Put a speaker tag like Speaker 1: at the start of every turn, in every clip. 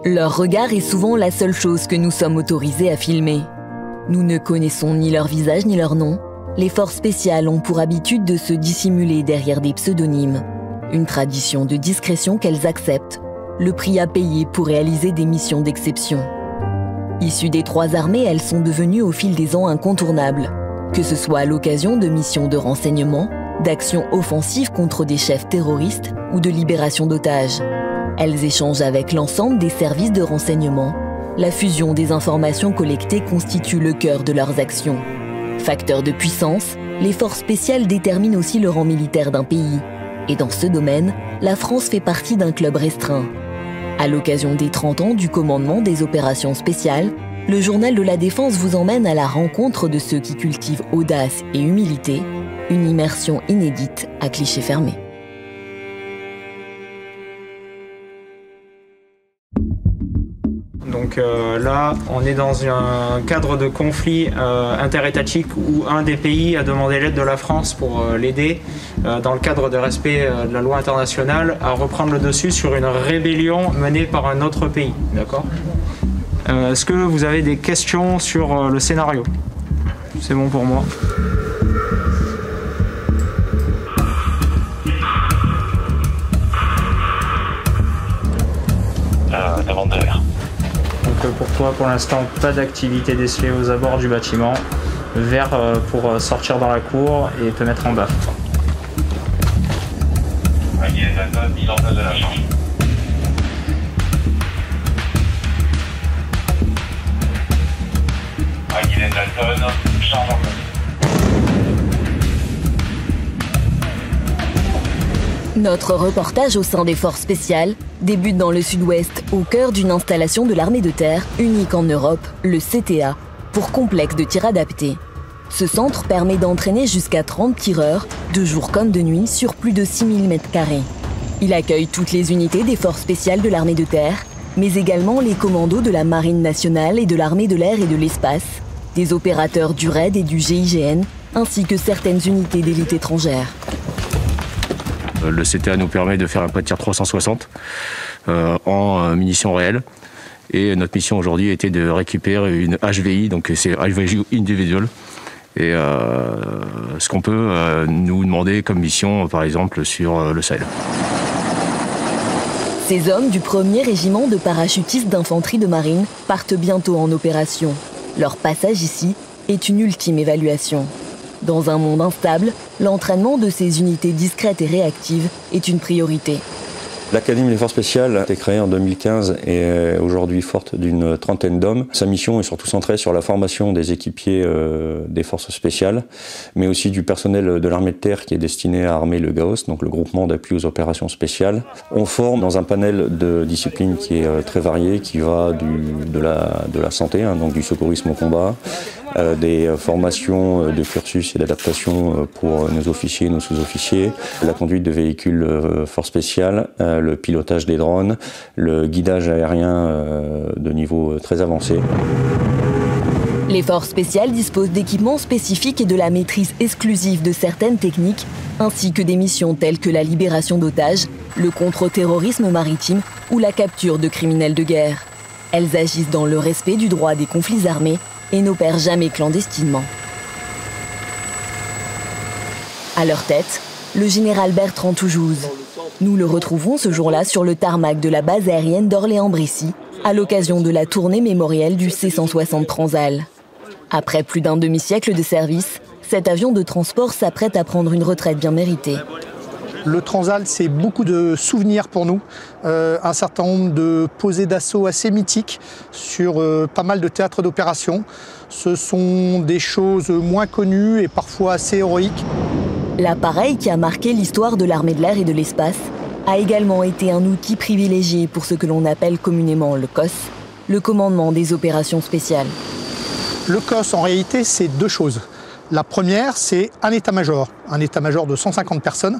Speaker 1: Leur regard est souvent la seule chose que nous sommes autorisés à filmer. Nous ne connaissons ni leur visage ni leur nom. Les forces spéciales ont pour habitude de se dissimuler derrière des pseudonymes. Une tradition de discrétion qu'elles acceptent, le prix à payer pour réaliser des missions d'exception. Issues des trois armées, elles sont devenues au fil des ans incontournables, que ce soit à l'occasion de missions de renseignement, d'actions offensives contre des chefs terroristes ou de libération d'otages. Elles échangent avec l'ensemble des services de renseignement. La fusion des informations collectées constitue le cœur de leurs actions. Facteur de puissance, les forces spéciales déterminent aussi le rang militaire d'un pays. Et dans ce domaine, la France fait partie d'un club restreint. À l'occasion des 30 ans du commandement des opérations spéciales, le Journal de la Défense vous emmène à la rencontre de ceux qui cultivent audace et humilité, une immersion inédite à clichés fermés.
Speaker 2: Donc là, on est dans un cadre de conflit interétatique où un des pays a demandé l'aide de la France pour l'aider, dans le cadre de respect de la loi internationale, à reprendre le dessus sur une rébellion menée par un autre pays. D'accord ? Est-ce que vous avez des questions sur le scénario ? C'est bon pour moi.
Speaker 3: Demande de l'air.
Speaker 2: Donc pour toi, pour l'instant, pas d'activité décelée aux abords du bâtiment. Vert pour sortir dans la cour et te mettre en bas.
Speaker 3: Mise en place de la charge. Dalton, charge en place.
Speaker 1: Notre reportage au sein des forces spéciales débute dans le sud-ouest, au cœur d'une installation de l'armée de terre, unique en Europe, le CTA, pour complexe de tir adapté. Ce centre permet d'entraîner jusqu'à 30 tireurs, de jour comme de nuit, sur plus de 6000 m². Il accueille toutes les unités des forces spéciales de l'armée de terre, mais également les commandos de la Marine nationale et de l'armée de l'air et de l'espace, des opérateurs du RAID et du GIGN, ainsi que certaines unités d'élite étrangères.
Speaker 4: Le CTA nous permet de faire un pas de tir 360 en munitions réelles. Et notre mission aujourd'hui était de récupérer une HVI, donc c'est HVI individual. Et ce qu'on peut nous demander comme mission, par exemple, sur le Sahel.
Speaker 1: Ces hommes du 1er régiment de parachutistes d'infanterie de marine partent bientôt en opération. Leur passage ici est une ultime évaluation. Dans un monde instable, l'entraînement de ces unités discrètes et réactives est une priorité.
Speaker 5: L'Académie des forces spéciales a été créée en 2015 et est aujourd'hui forte d'une trentaine d'hommes. Sa mission est surtout centrée sur la formation des équipiers des forces spéciales, mais aussi du personnel de l'armée de terre qui est destiné à armer le GAOS, donc le groupement d'appui aux opérations spéciales. On forme dans un panel de disciplines qui est très varié, qui va de la santé, donc du secourisme au combat, des formations de cursus et d'adaptation pour nos officiers et nos sous-officiers, la conduite de véhicules forces spéciales, le pilotage des drones, le guidage aérien de niveau très avancé.
Speaker 1: Les forces spéciales disposent d'équipements spécifiques et de la maîtrise exclusive de certaines techniques, ainsi que des missions telles que la libération d'otages, le contre-terrorisme maritime ou la capture de criminels de guerre. Elles agissent dans le respect du droit des conflits armés et n'opèrent jamais clandestinement. À leur tête, le général Bertrand Toujouz. Nous le retrouvons ce jour-là sur le tarmac de la base aérienne d'Orléans-Brécy, à l'occasion de la tournée mémorielle du C-160 Transal. Après plus d'un demi-siècle de service, cet avion de transport s'apprête à prendre une retraite bien méritée.
Speaker 6: Le Transal, c'est beaucoup de souvenirs pour nous, un certain nombre de posées d'assaut assez mythiques sur pas mal de théâtres d'opération. Ce sont des choses moins connues et parfois assez héroïques.
Speaker 1: L'appareil qui a marqué l'histoire de l'armée de l'air et de l'espace a également été un outil privilégié pour ce que l'on appelle communément le COS, le commandement des opérations spéciales.
Speaker 6: Le COS, en réalité, c'est deux choses. La première, c'est un état-major de 150 personnes,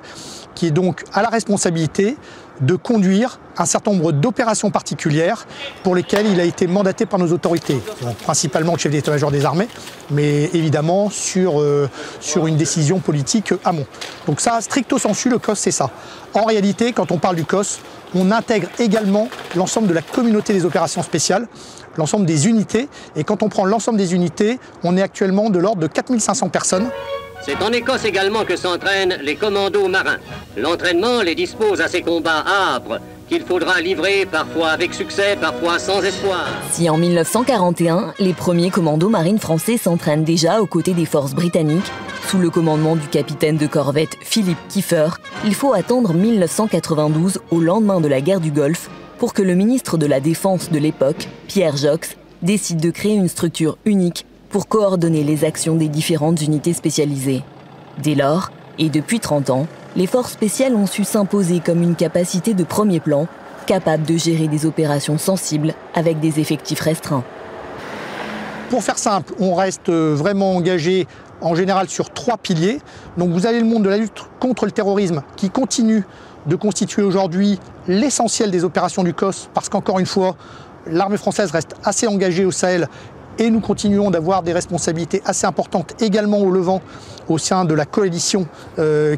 Speaker 6: qui est donc à la responsabilité de conduire un certain nombre d'opérations particulières pour lesquelles il a été mandaté par nos autorités. Donc, principalement le chef d'état-major des armées, mais évidemment sur une décision politique amont. Donc ça, stricto sensu, le COS, c'est ça. En réalité, quand on parle du COS, on intègre également l'ensemble de la communauté des opérations spéciales, l'ensemble des unités. Et quand on prend l'ensemble des unités, on est actuellement de l'ordre de 4500 personnes.
Speaker 7: C'est en Écosse également que s'entraînent les commandos marins. L'entraînement les dispose à ces combats âpres qu'il faudra livrer parfois avec succès, parfois sans espoir.
Speaker 1: Si en 1941, les premiers commandos marines français s'entraînent déjà aux côtés des forces britanniques, sous le commandement du capitaine de corvette Philip Kiefer, il faut attendre 1992, au lendemain de la guerre du Golfe, pour que le ministre de la Défense de l'époque, Pierre Jox, décide de créer une structure unique pour coordonner les actions des différentes unités spécialisées. Dès lors, et depuis 30 ans, les forces spéciales ont su s'imposer comme une capacité de premier plan, capable de gérer des opérations sensibles avec des effectifs restreints.
Speaker 6: Pour faire simple, on reste vraiment engagé en général sur 3 piliers. Donc vous avez le monde de la lutte contre le terrorisme qui continue de constituer aujourd'hui l'essentiel des opérations du COS, parce qu'encore une fois, l'armée française reste assez engagée au Sahel et nous continuons d'avoir des responsabilités assez importantes également au Levant, au sein de la coalition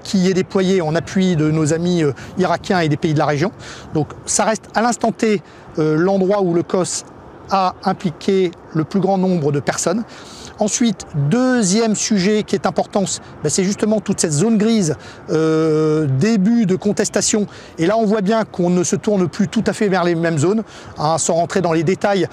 Speaker 6: qui est déployée en appui de nos amis irakiens et des pays de la région. Donc ça reste à l'instant T l'endroit où le COS a impliqué le plus grand nombre de personnes. Ensuite, deuxième sujet qui est important, c'est justement toute cette zone grise, début de contestation. Et là, on voit bien qu'on ne se tourne plus tout à fait vers les mêmes zones. Hein, sans rentrer dans les détails,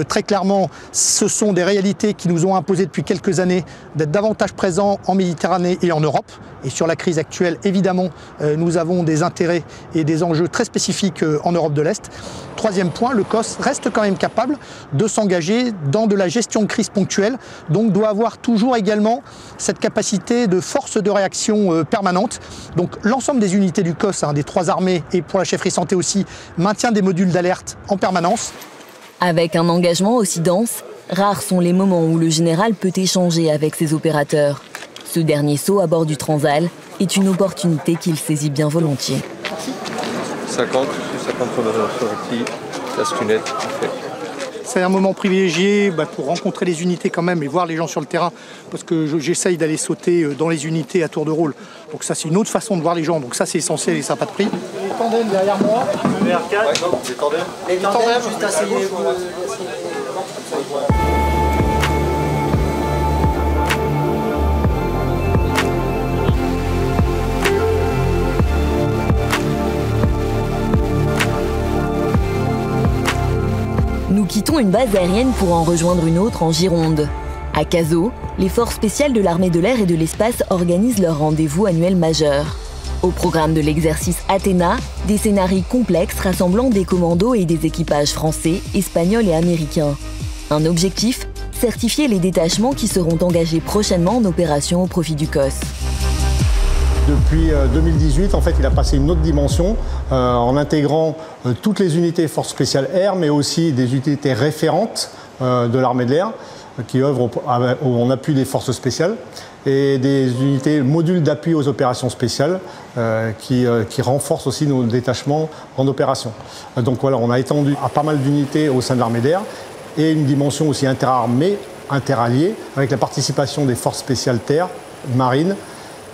Speaker 6: très clairement, ce sont des réalités qui nous ont imposé depuis quelques années d'être davantage présents en Méditerranée et en Europe. Et sur la crise actuelle, évidemment, nous avons des intérêts et des enjeux très spécifiques en Europe de l'Est. Troisième point, le COS reste quand même capable de s'engager dans de la gestion de crise ponctuelle, donc doit avoir toujours également cette capacité de force de réaction permanente. Donc l'ensemble des unités du COS, des 3 armées et pour la chefferie santé aussi, maintient des modules d'alerte en permanence.
Speaker 1: Avec un engagement aussi dense, rares sont les moments où le général peut échanger avec ses opérateurs. Ce dernier saut à bord du Transal est une opportunité qu'il saisit bien volontiers.
Speaker 8: 50 sorties, cascunette, fait.
Speaker 6: C'est un moment privilégié pour rencontrer les unités quand même et voir les gens sur le terrain, parce que j'essaye d'aller sauter dans les unités à tour de rôle. Donc ça, c'est une autre façon de voir les gens, donc ça c'est essentiel et ça n'a pas de prix. Les tandems derrière moi, les R4. Ouais, les tandems juste asseyez-vous.
Speaker 1: Nous quittons une base aérienne pour en rejoindre une autre en Gironde. À Cazaux, les forces spéciales de l'armée de l'air et de l'espace organisent leur rendez-vous annuel majeur. Au programme de l'exercice Athéna, des scénarios complexes rassemblant des commandos et des équipages français, espagnols et américains. Un objectif, certifier les détachements qui seront engagés prochainement en opération au profit du COS.
Speaker 9: Depuis 2018, en fait, il a passé une autre dimension en intégrant toutes les unités forces spéciales air, mais aussi des unités référentes de l'armée de l'air qui œuvrent en appui des forces spéciales et des unités modules d'appui aux opérations spéciales qui renforcent aussi nos détachements en opération. Donc voilà, on a étendu à pas mal d'unités au sein de l'armée d'air et une dimension aussi interarmée, interalliée, avec la participation des forces spéciales terre, marine.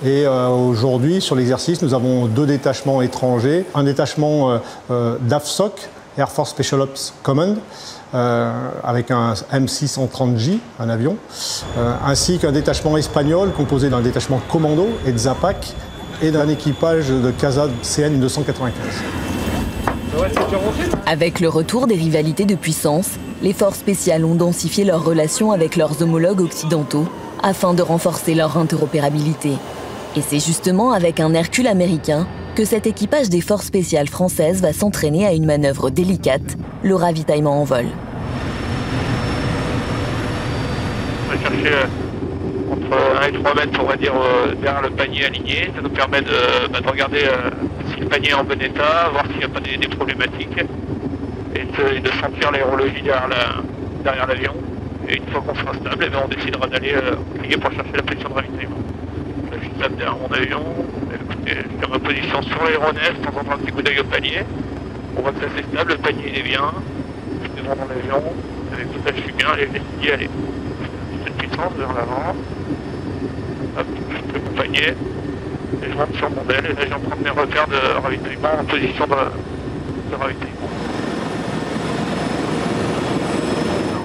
Speaker 9: Et aujourd'hui, sur l'exercice, nous avons 2 détachements étrangers, un détachement d'AFSOC, Air Force Special Ops Command, avec un M630J, un avion, ainsi qu'un détachement espagnol composé d'un détachement commando et de Zapac et d'un équipage de CASA CN 295.
Speaker 1: Avec le retour des rivalités de puissance, les forces spéciales ont densifié leurs relations avec leurs homologues occidentaux afin de renforcer leur interopérabilité. Et c'est justement avec un Hercule américain que cet équipage des forces spéciales françaises va s'entraîner à une manœuvre délicate, le ravitaillement en vol.
Speaker 3: On va chercher entre 1 et 3 mètres, on va dire, derrière le panier aligné. Ça nous permet de regarder si le panier est en bon état, voir s'il n'y a pas des problématiques et de sentir l'aérologie derrière l'avion. Et une fois qu'on sera stable, on décidera d'aller cliquer pour chercher la position de ravitaillement. Je suis stable derrière mon avion, je fais ma position sur l'aéronef, de temps en temps un petit coup d'œil au panier. On voit que ça c'est stable, le panier il est bien. Je suis devant mon avion, avec tout ça je suis bien, allez, je dis allez. Cette puissance vers l'avant. Hop, je fais mon panier. Et je monte sur mon DEL et là j'en prends mes repères de ravitaillement en position de ravitaillement.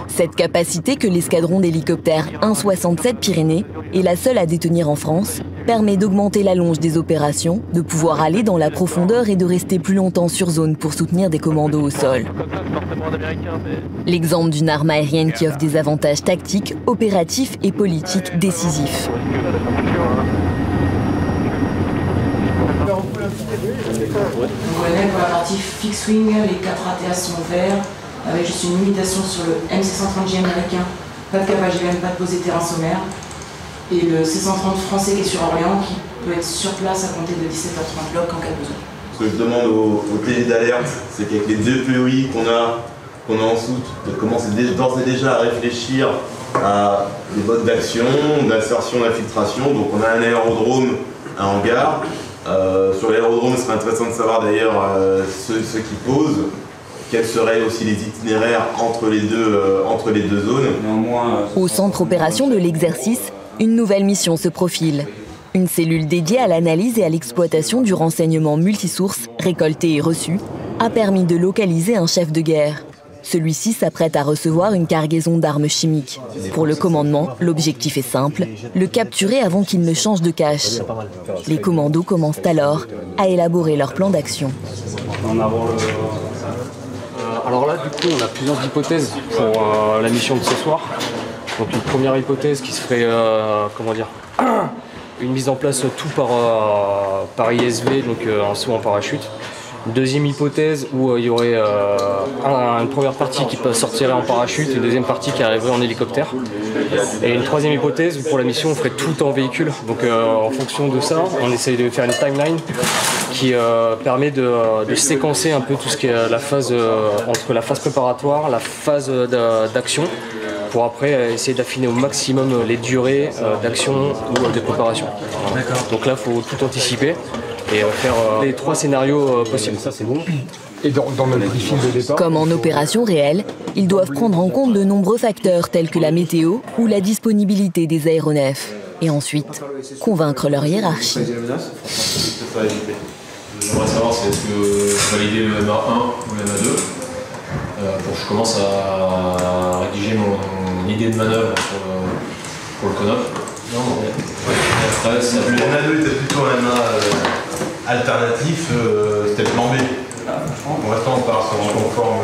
Speaker 1: Cette capacité que l'escadron d'hélicoptères 167 Pyrénées est la seule à détenir en France permet d'augmenter la longe des opérations, de pouvoir aller dans la profondeur et de rester plus longtemps sur zone pour soutenir des commandos au sol. L'exemple d'une arme aérienne qui offre des avantages tactiques, opératifs et politiques décisifs.
Speaker 10: Pour la partie fixed wing, les 4 ATAS sont verts, avec juste une limitation sur le M630J américain, pas de KPGM, pas de posée terrain sommaire, et le C130 français qui est sur Orléans, qui peut être sur place à compter de 17h30 bloc en cas de besoin.
Speaker 11: Ce que je demande aux télés d'alerte, c'est qu'avec les deux POI qu'on a en soute, de commencer d'ores et déjà à réfléchir à des modes d'action, d'insertion, d'infiltration. Donc on a un aérodrome, un hangar. Sur l'aérodrome, ce serait intéressant de savoir d'ailleurs ceux qui posent, quels seraient aussi les itinéraires entre les deux zones.
Speaker 1: Au centre opération de l'exercice, une nouvelle mission se profile. Une cellule dédiée à l'analyse et à l'exploitation du renseignement multisource, récolté et reçu, a permis de localiser un chef de guerre. Celui-ci s'apprête à recevoir une cargaison d'armes chimiques. Pour le commandement, l'objectif est simple, le capturer avant qu'il ne change de cache. Les commandos commencent alors à élaborer leur plan d'action.
Speaker 12: Alors là, du coup, on a plusieurs hypothèses pour la mission de ce soir. Donc une première hypothèse qui serait, une mise en place tout par ISV, donc un saut en parachute. Une deuxième hypothèse où il y aurait une première partie qui sortirait en parachute, une deuxième partie qui arriverait en hélicoptère. Et une troisième hypothèse où pour la mission on ferait tout en véhicule. Donc en fonction de ça, on essaye de faire une timeline qui permet de séquencer un peu tout ce qui est la phase entre la phase préparatoire, la phase d'action, pour après essayer d'affiner au maximum les durées d'action ou de préparation. Donc là, il faut tout anticiper et faire les 3 scénarios possibles. Ça, c'est bon.
Speaker 13: Et dans notre briefing de départ,
Speaker 1: comme en opération réelle, ils doivent prendre en compte de nombreux facteurs tels que la météo ou la disponibilité des aéronefs. Et ensuite, convaincre leur hiérarchie.
Speaker 14: J'aimerais savoir si est-ce que je validais le MA1 ou le MA2 pour que je commence à rédiger mon idée de manœuvre pour le CONOP. Non, après, ça
Speaker 11: le MA2 était plutôt un MA alternatif, c'était le plan B. Pour l'instant, on part sur un conforme.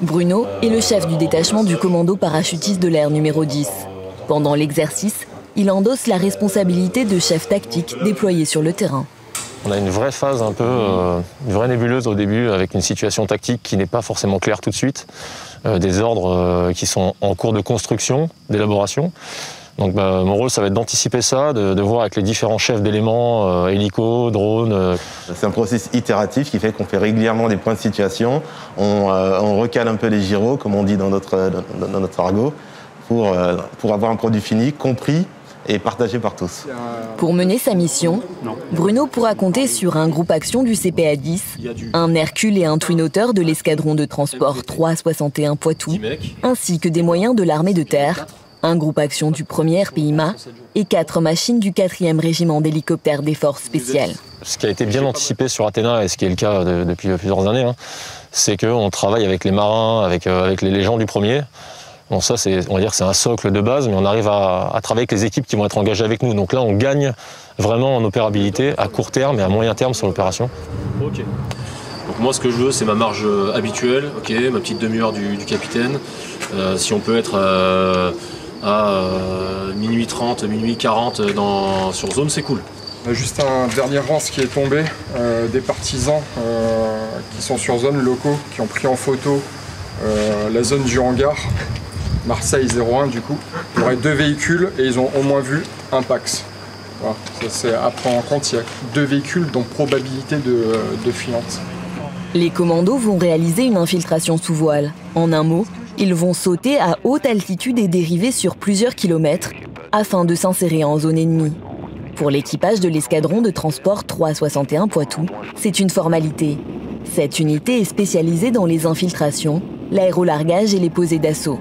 Speaker 1: Bruno est le chef du détachement du commando parachutiste de l'air numéro 10. Pendant l'exercice, il endosse la responsabilité de chef tactique déployé sur le terrain.
Speaker 4: On a une vraie phase un peu, une vraie nébuleuse au début avec une situation tactique qui n'est pas forcément claire tout de suite, des ordres qui sont en cours de construction, d'élaboration. Donc mon rôle, ça va être d'anticiper ça, de voir avec les différents chefs d'éléments, hélico, drones.
Speaker 11: C'est un processus itératif qui fait qu'on fait régulièrement des points de situation, on recale un peu les gyros, comme on dit dans notre argot, pour avoir un produit fini, compris et partagé par tous.
Speaker 1: Pour mener sa mission, Bruno pourra compter sur un groupe action du CPA-10, un Hercule et un Twin Otter de l'escadron de transport 361 Poitou, ainsi que des moyens de l'armée de terre, un groupe action du 1er RPIMA et 4 machines du 4e régiment d'hélicoptères des forces spéciales.
Speaker 4: Ce qui a été bien anticipé sur Athéna, et ce qui est le cas depuis plusieurs années, c'est qu'on travaille avec les marins, avec les gens du 1er. Bon, ça, on va dire que c'est un socle de base, mais on arrive à travailler avec les équipes qui vont être engagées avec nous. Donc là, on gagne vraiment en opérabilité à court terme et à moyen terme sur l'opération.
Speaker 14: Ok. Donc moi, ce que je veux, c'est ma marge habituelle, ok, ma petite demi-heure du capitaine. Si on peut être à minuit 30, minuit 40 sur zone, c'est cool.
Speaker 13: Juste un dernier rang, ce qui est tombé, des partisans qui sont sur zone, locaux, qui ont pris en photo la zone du hangar. Marseille 01 du coup. Il y aurait 2 véhicules et ils ont au moins vu un Pax. Voilà. Ça c'est à prendre en compte, il y a 2 véhicules dont probabilité de fuyante.
Speaker 1: Les commandos vont réaliser une infiltration sous voile. En un mot, Ils vont sauter à haute altitude et dériver sur plusieurs kilomètres afin de s'insérer en zone ennemie. Pour l'équipage de l'escadron de transport 361 Poitou, c'est une formalité. Cette unité est spécialisée dans les infiltrations, l'aérolargage et les posées d'assaut.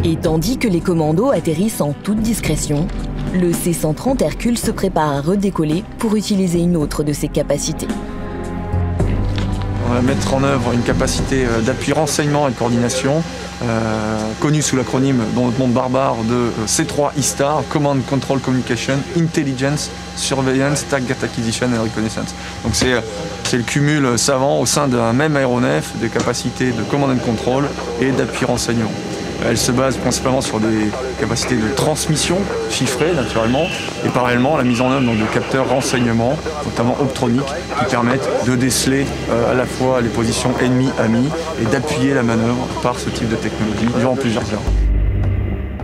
Speaker 1: Et tandis que les commandos atterrissent en toute discrétion, le C-130 Hercule se prépare à redécoller pour utiliser une autre de ses capacités.
Speaker 15: On va mettre en œuvre une capacité d'appui renseignement et de coordination, connue sous l'acronyme dans notre monde barbare de C3 ISTAR, Command Control Communication, Intelligence, Surveillance, Target Acquisition and Reconnaissance. Donc c'est le cumul savant au sein d'un même aéronef des capacités de command and control et d'appui renseignement. Elle se base principalement sur des capacités de transmission chiffrées naturellement et parallèlement la mise en œuvre de capteurs renseignements, notamment optroniques, qui permettent de déceler à la fois les positions ennemies-amies et d'appuyer la manœuvre par ce type de technologie durant plusieurs heures.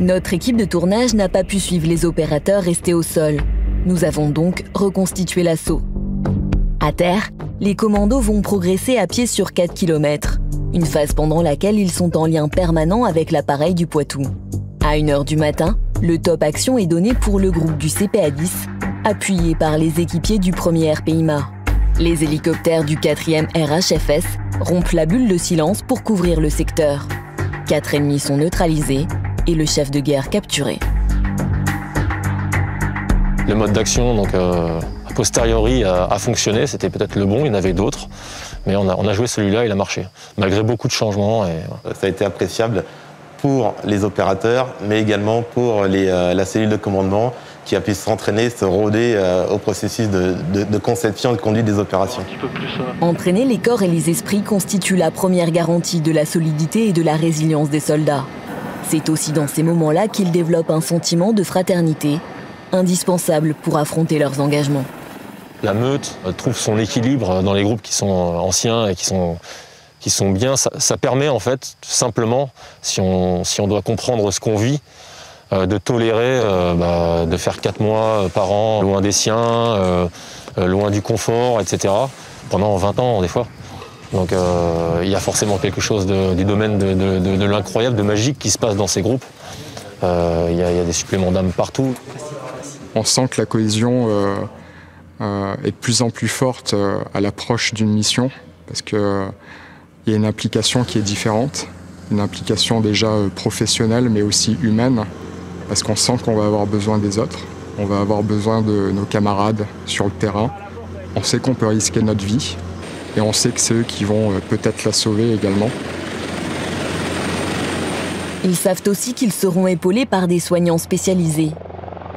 Speaker 1: Notre équipe de tournage n'a pas pu suivre les opérateurs restés au sol. Nous avons donc reconstitué l'assaut. À terre, les commandos vont progresser à pied sur 4 km. Une phase pendant laquelle ils sont en lien permanent avec l'appareil du Poitou. À 1h du matin, le top action est donné pour le groupe du CPA-10, appuyé par les équipiers du 1er RPIMA. Les hélicoptères du 4e RHFS rompent la bulle de silence pour couvrir le secteur. 4 ennemis sont neutralisés et le chef de guerre capturé.
Speaker 14: Le mode d'action, donc a posteriori, a fonctionné. C'était peut-être le bon, il y en avait d'autres. Mais on a joué celui-là, il a marché, malgré beaucoup de changements.
Speaker 11: Ça a été appréciable pour les opérateurs, mais également pour la cellule de commandement qui a pu s'entraîner, se rôder au processus de conception et de conduite des opérations.
Speaker 1: Entraîner les corps et les esprits constitue la première garantie de la solidité et de la résilience des soldats. C'est aussi dans ces moments-là qu'ils développent un sentiment de fraternité, indispensable pour affronter leurs engagements.
Speaker 14: La meute trouve son équilibre dans les groupes qui sont anciens et qui sont bien. Ça permet en fait, simplement, si on doit comprendre ce qu'on vit, de tolérer de faire 4 mois par an loin des siens, loin du confort, etc. pendant 20 ans des fois. Donc il y a forcément quelque chose du domaine de l'incroyable, de magique qui se passe dans ces groupes. Il y a des suppléments d'âme partout.
Speaker 13: On sent que la cohésion est de plus en plus forte à l'approche d'une mission, parce qu'il y a une implication qui est différente, une implication déjà professionnelle mais aussi humaine, parce qu'on sent qu'on va avoir besoin des autres, on va avoir besoin de nos camarades sur le terrain, on sait qu'on peut risquer notre vie et on sait que c'est eux qui vont peut-être la sauver également.
Speaker 1: Ils savent aussi qu'ils seront épaulés par des soignants spécialisés,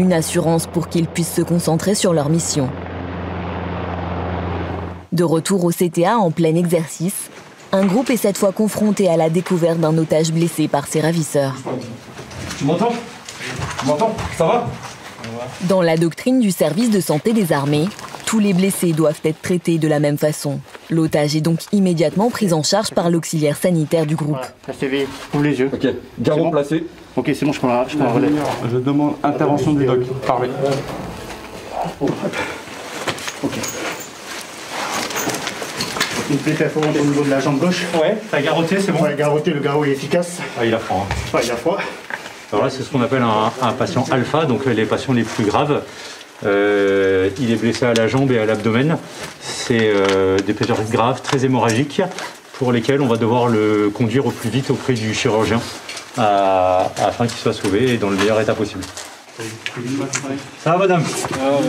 Speaker 1: une assurance pour qu'ils puissent se concentrer sur leur mission. De retour au CTA en plein exercice, un groupe est cette fois confronté à la découverte d'un otage blessé par ses ravisseurs.
Speaker 16: Tu m'entends? Tu m'entends? Ça va?
Speaker 1: Dans la doctrine du service de santé des armées, tous les blessés doivent être traités de la même façon. L'otage est donc immédiatement pris en charge par l'auxiliaire sanitaire du groupe.
Speaker 16: CV, ouvre les yeux. Ok, garrot bon placé. Ok, c'est bon, je prends la relève. Je demande intervention du doc. Parlez. Ok. Une plaie perforante au niveau de la jambe gauche. Ouais, t'as garrotté, c'est bon? Ouais, garrotté, le garrot est efficace.
Speaker 17: Ah, il a froid. Hein.
Speaker 16: Ouais, il a froid.
Speaker 17: Alors là, c'est ce qu'on appelle un patient alpha, donc les patients les plus graves. Il est blessé à la jambe et à l'abdomen. C'est des blessures graves, très hémorragiques, pour lesquelles on va devoir le conduire au plus vite auprès du chirurgien afin qu'il soit sauvé et dans le meilleur état possible. Ça va, madame?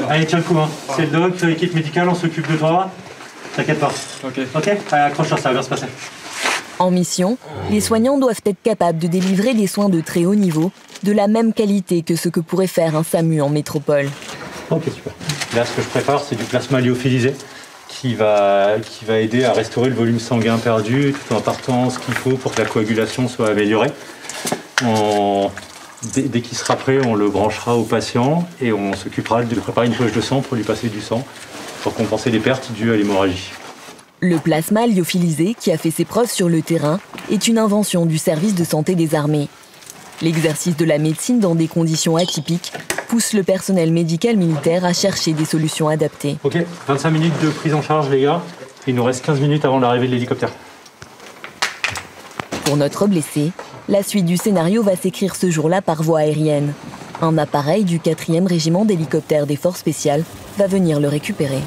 Speaker 17: Allez, tiens le coup. Hein. C'est le doc, l'équipe médicale, on s'occupe de toi. T'inquiète pas. Ok. Ok. Allez, accroche-toi, ça va bien se passer.
Speaker 1: En mission, les soignants doivent être capables de délivrer des soins de très haut niveau, de la même qualité que ce que pourrait faire un SAMU en métropole.
Speaker 17: Ok, super. Là, ce que je prépare, c'est du plasma lyophilisé qui va aider à restaurer le volume sanguin perdu, tout en apportant ce qu'il faut pour que la coagulation soit améliorée. Dès qu'il sera prêt, on le branchera au patient et on s'occupera de préparer une poche de sang pour lui passer du sang pour compenser les pertes dues à l'hémorragie.
Speaker 1: Le plasma lyophilisé, qui a fait ses preuves sur le terrain, est une invention du service de santé des armées. L'exercice de la médecine dans des conditions atypiques pousse le personnel médical militaire à chercher des solutions adaptées.
Speaker 17: Ok, 25 minutes de prise en charge les gars. Il nous reste 15 minutes avant l'arrivée de l'hélicoptère.
Speaker 1: Pour notre blessé, la suite du scénario va s'écrire ce jour-là par voie aérienne. Un appareil du 4e régiment d'hélicoptères des forces spéciales va venir le récupérer.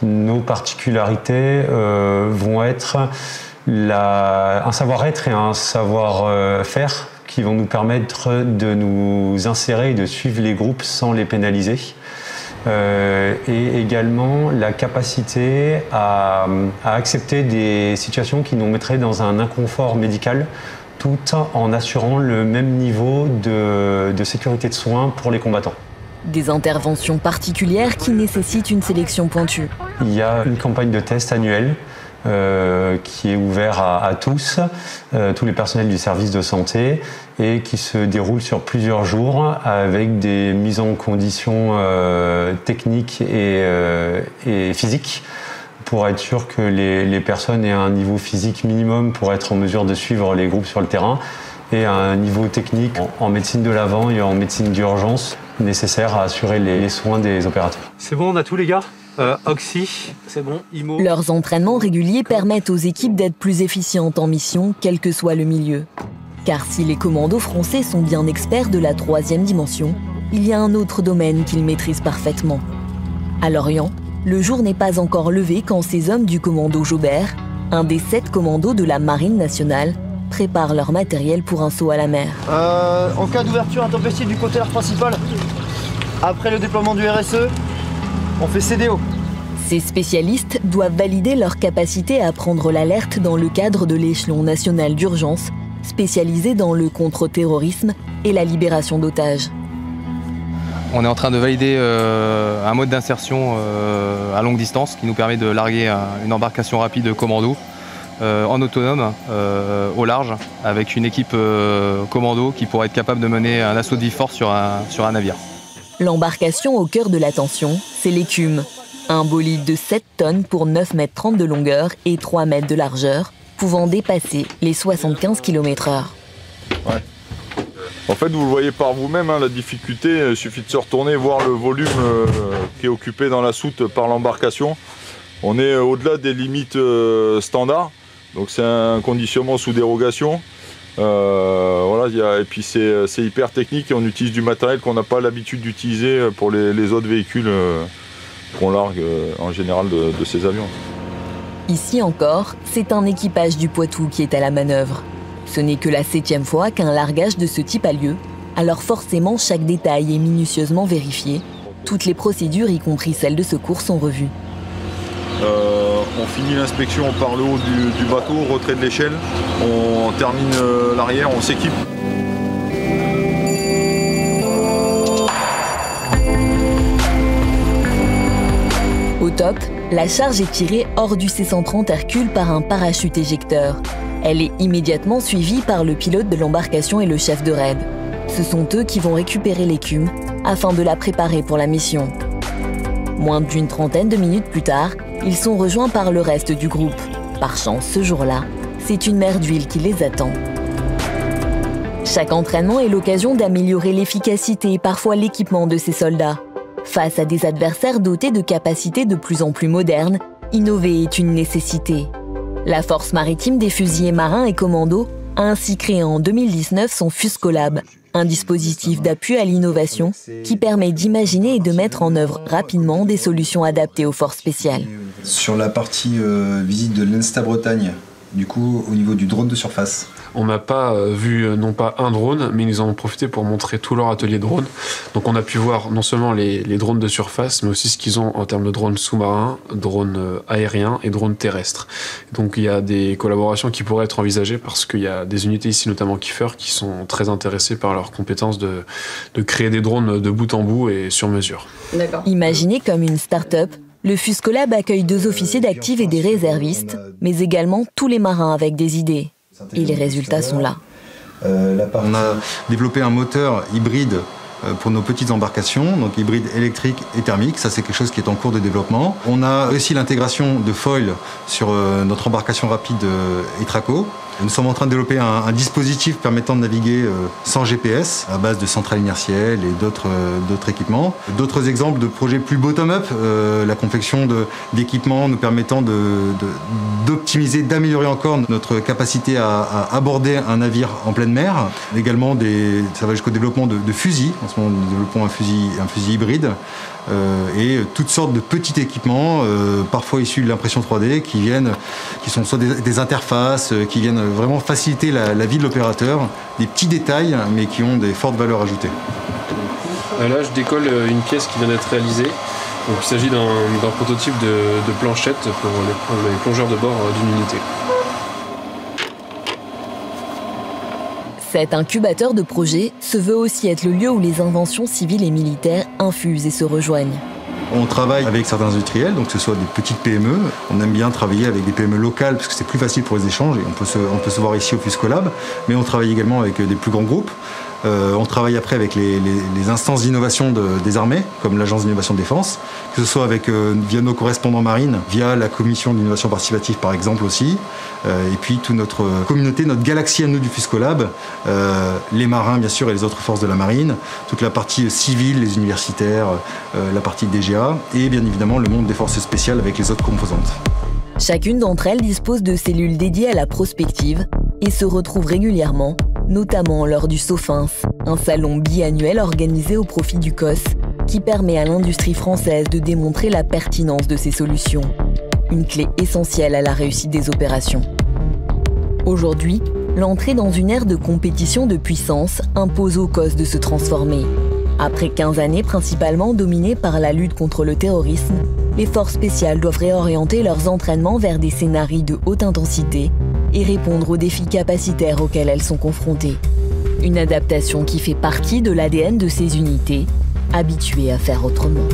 Speaker 17: Nos particularités vont être un savoir-être et un savoir-faire qui vont nous permettre de nous insérer et de suivre les groupes sans les pénaliser. Et également la capacité à accepter des situations qui nous mettraient dans un inconfort médical tout en assurant le même niveau de sécurité de soins pour les combattants.
Speaker 1: Des interventions particulières qui nécessitent une sélection pointue.
Speaker 17: Il y a une campagne de test annuelle qui est ouverte à tous les personnels du service de santé et qui se déroule sur plusieurs jours avec des mises en condition techniques et physiques pour être sûr que les personnes aient un niveau physique minimum pour être en mesure de suivre les groupes sur le terrain et un niveau technique en médecine de l'avant et en médecine d'urgence nécessaire à assurer les soins des opérateurs. C'est bon, on a tout les gars Oxy, c'est bon, IMO.
Speaker 1: Leurs entraînements réguliers permettent aux équipes d'être plus efficientes en mission, quel que soit le milieu. Car si les commandos français sont bien experts de la 3e dimension, il y a un autre domaine qu'ils maîtrisent parfaitement. À Lorient, le jour n'est pas encore levé quand ces hommes du commando Jaubert, un des 7 commandos de la Marine nationale, préparent leur matériel pour un saut à la mer.
Speaker 18: En cas d'ouverture intempestive du côté principal, après le déploiement du RSE, on fait CDO.
Speaker 1: Ces spécialistes doivent valider leur capacité à prendre l'alerte dans le cadre de l'échelon national d'urgence, spécialisé dans le contre-terrorisme et la libération d'otages.
Speaker 19: On est en train de valider un mode d'insertion à longue distance qui nous permet de larguer une embarcation rapide commando en autonome au large avec une équipe commando qui pourrait être capable de mener un assaut de vive force sur un navire.
Speaker 1: L'embarcation au cœur de l'attention, c'est l'écume. Un bolide de 7 tonnes pour 9,30 m de longueur et 3 mètres de largeur, pouvant dépasser les 75 km/h.
Speaker 20: Ouais. En fait, vous le voyez par vous-même, hein, la difficulté, il suffit de se retourner, voir le volume qui est occupé dans la soute par l'embarcation. On est au-delà des limites standards, donc c'est un conditionnement sous dérogation. Voilà, et puis c'est hyper technique et on utilise du matériel qu'on n'a pas l'habitude d'utiliser pour les autres véhicules qu'on largue en général de ces avions.
Speaker 1: Ici encore, c'est un équipage du Poitou qui est à la manœuvre. Ce n'est que la 7e fois qu'un largage de ce type a lieu, alors forcément chaque détail est minutieusement vérifié. Toutes les procédures, y compris celles de secours, sont revues.
Speaker 20: On finit l'inspection par le haut du bateau, retrait de l'échelle, on termine l'arrière, on s'équipe.
Speaker 1: Au top, la charge est tirée hors du C-130 Hercule par un parachute éjecteur. Elle est immédiatement suivie par le pilote de l'embarcation et le chef de raid. Ce sont eux qui vont récupérer l'écume afin de la préparer pour la mission. Moins d'une trentaine de minutes plus tard, ils sont rejoints par le reste du groupe. Par chance, ce jour-là, c'est une mer d'huile qui les attend. Chaque entraînement est l'occasion d'améliorer l'efficacité et parfois l'équipement de ces soldats. Face à des adversaires dotés de capacités de plus en plus modernes, innover est une nécessité. La Force maritime des fusiliers marins et commandos a ainsi créé en 2019 son Fuscolab, un dispositif d'appui à l'innovation qui permet d'imaginer et de mettre en œuvre rapidement des solutions adaptées aux forces spéciales.
Speaker 21: Sur la partie visite de l'Ensta Bretagne, du coup au niveau du drone de surface.
Speaker 22: On n'a pas vu non pas un drone, mais ils en ont profité pour montrer tout leur atelier drone. Donc on a pu voir non seulement les drones de surface, mais aussi ce qu'ils ont en termes de drones sous-marins, drones aériens et drones terrestres. Donc il y a des collaborations qui pourraient être envisagées parce qu'il y a des unités ici, notamment Kiefer, qui sont très intéressées par leur compétence de créer des drones de bout en bout et sur mesure.
Speaker 1: Imaginé comme une start-up, le Fuscolab accueille 2 officiers d'actifs et des réservistes, mais également tous les marins avec des idées. Et les résultats sont là.
Speaker 21: On a développé un moteur hybride pour nos petites embarcations, donc hybride électrique et thermique. Ça, c'est quelque chose qui est en cours de développement. On a aussi l'intégration de foil sur notre embarcation rapide Etraco. Nous sommes en train de développer un dispositif permettant de naviguer sans GPS à base de centrales inertielles et d'autres équipements. D'autres exemples de projets plus bottom-up, la confection d'équipements nous permettant d'optimiser, d'améliorer encore notre capacité à aborder un navire en pleine mer. Également, ça va jusqu'au développement de fusils. En ce moment, nous développons un fusil hybride. Et toutes sortes de petits équipements, parfois issus de l'impression 3D, qui sont soit des interfaces, qui viennent vraiment faciliter la vie de l'opérateur, des petits détails, mais qui ont des fortes valeurs ajoutées.
Speaker 22: Là, je décolle une pièce qui vient d'être réalisée. Donc, il s'agit d'un prototype de planchette pour les plongeurs de bord d'une unité.
Speaker 1: Cet incubateur de projet se veut aussi être le lieu où les inventions civiles et militaires infusent et se rejoignent.
Speaker 21: On travaille avec certains industriels, donc que ce soit des petites PME. On aime bien travailler avec des PME locales parce que c'est plus facile pour les échanges et on peut se voir ici au Fuscolab. Mais on travaille également avec des plus grands groupes. On travaille après avec les instances d'innovation des armées, comme l'Agence d'innovation de défense, que ce soit via nos correspondants marines, via la commission d'innovation participative par exemple aussi, et puis toute notre communauté, notre galaxie à nous du Fuscolab, les marins bien sûr et les autres forces de la marine, toute la partie civile, les universitaires, la partie DGA, et bien évidemment le monde des forces spéciales avec les autres composantes.
Speaker 1: Chacune d'entre elles dispose de cellules dédiées à la prospective et se retrouve régulièrement, notamment lors du SOFINS, un salon biannuel organisé au profit du COS, qui permet à l'industrie française de démontrer la pertinence de ses solutions, une clé essentielle à la réussite des opérations. Aujourd'hui, l'entrée dans une ère de compétition de puissance impose au COS de se transformer. Après 15 années principalement dominées par la lutte contre le terrorisme, les forces spéciales doivent réorienter leurs entraînements vers des scénarios de haute intensité et répondre aux défis capacitaires auxquels elles sont confrontées. Une adaptation qui fait partie de l'ADN de ces unités, habituées à faire autrement.